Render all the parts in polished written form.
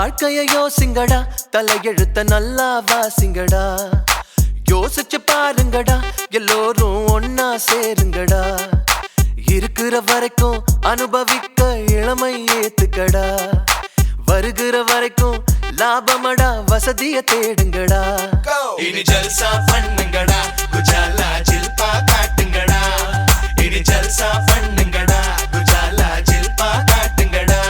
வாழ்க்கைய யோசிங்கடா, தலையெழுத்த நல்லா வாசிங்கடா. யோசிச்சு பாருங்கடா, எல்லோரும் ஒன்னா சேருங்கடா. இருக்கிற வரைக்கும் அனுபவிக்க இளமை ஏத்துக்கடா. வருகிற வரைக்கும் லாபமடா, வசதிய தேடுங்கடா. இனி ஜல்சா பண்ணுங்கடா, குஜாலா ஜில்பா காட்டுங்கடா. இனி ஜல்சா பண்ணுங்கடா, குஜாலா ஜில்பா காட்டுங்கடா.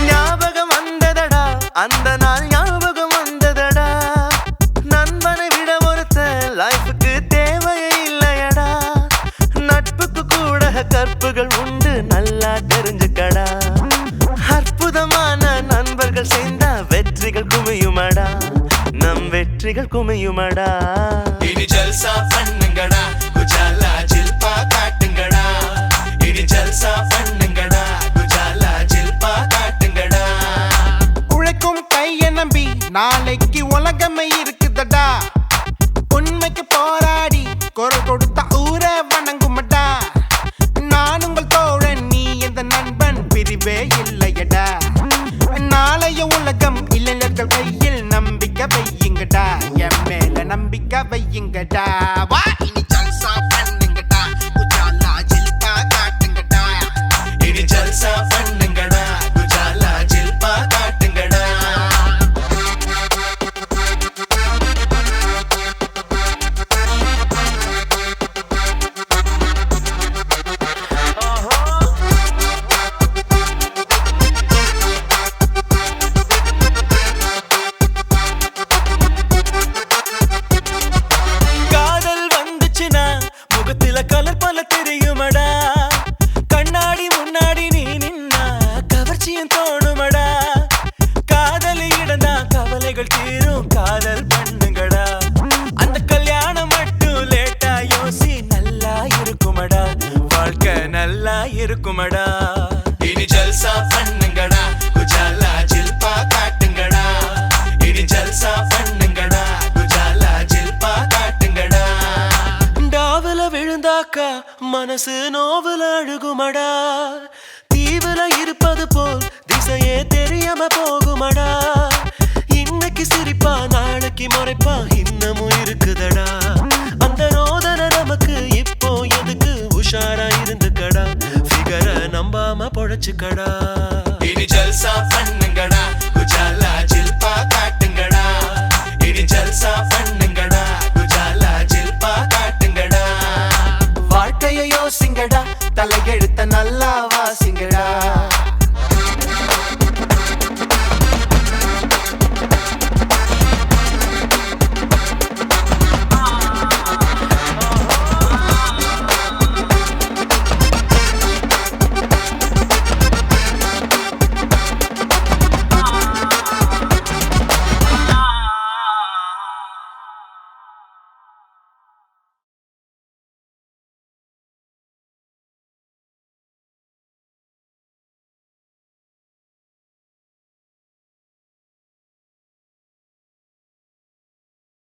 ஞாபகம் வந்ததடா, அந்த நாள் ஞாபகம் வந்ததடா. நண்பனை விட ஒருத்த லைஃபுக்கு தேவையே இல்லையடா. நட்புக்கு கூட கற்புகள் உண்டு, நல்லா தெரிஞ்சுக்கடா. அற்புதமான நண்பர்கள் சேர்ந்தா வெற்றிகள் குமியுமடா, நம் வெற்றிகள் குமியுமடா. இனி ஜல்சா பண்ணுங்கடா, குஜாலா ஜில்பா காட்டுங்கடா. இனி ஜல்சா பண்ணுங்கடா, குஜாலா ஜில்பா காட்டுங்கடா. உழைக்கும் கைய நம்பி நாளைக்கு உலகமே இருக்குதடா. உண்மைக்கு போராடி குரல் கொடுத்த ஊரை வணங்குமடா. நான் உங்கள் தோழன், நீ எந்த நண்பன், பிரிவே இல்லையடா. நாளைய உலகம் இளைஞர்கள் கையில், நம்பிக்கை வையுங்கடா. என் மேல நம்பிக்கை வையுங்கடா. வா இனி ஜல்சா பண்ணுங்கடா, குஜாலா ஜில்பா காட்டுங்கடா. இனி ஜல்சா பண்ணுங்கடா, குஜாலா ஜில்பா காட்டுங்கடா. காதல் வந்துச்சுனா முகத்தில கலர் போல தெரியுமடா. கண்ணாடி முன்னாடி நீ நின்னா கவர்ச்சியும் தோணுமடா. காதல் இடந்தா கவலைகள் தீரும், காதல் பண்ணுங்கடா. அந்த கல்யாணம் மட்டும் லேட்டா யோசி, நல்லா இருக்குமடா. வாழ்க்கை நல்லா இருக்குமடா. இனி ஜல்சா பண்ணுங்கடா, குஜாலா ஜில்பா காட்டுங்கடா. இனி ஜல்சா பண்ணுங்கடா, குஜாலா ஜில்பா காட்டுங்கடா. டாவுல விழுந்தாக்கா மனசு நோவுல அழுகுமடா. தீவுல இருப்பது போல் திசையே தெரியாம போகுமடா. இன்னைக்கு சிரிப்பா நாளைக்கு முறைப்பா இன்னமும் இருக்குதடா. அந்த ரோதனை நமக்கு இப்போ எதுக்கு, உஷாரா இருந்துக்கடா. ஃபிகர நம்பாம பொழைச்சுக்கடா. இனி ஜல்சா பண்ணுங்கடா, குஜாலா ஜில்பா காட்டுங்கடா. இனி ஜல்சா பண்ணு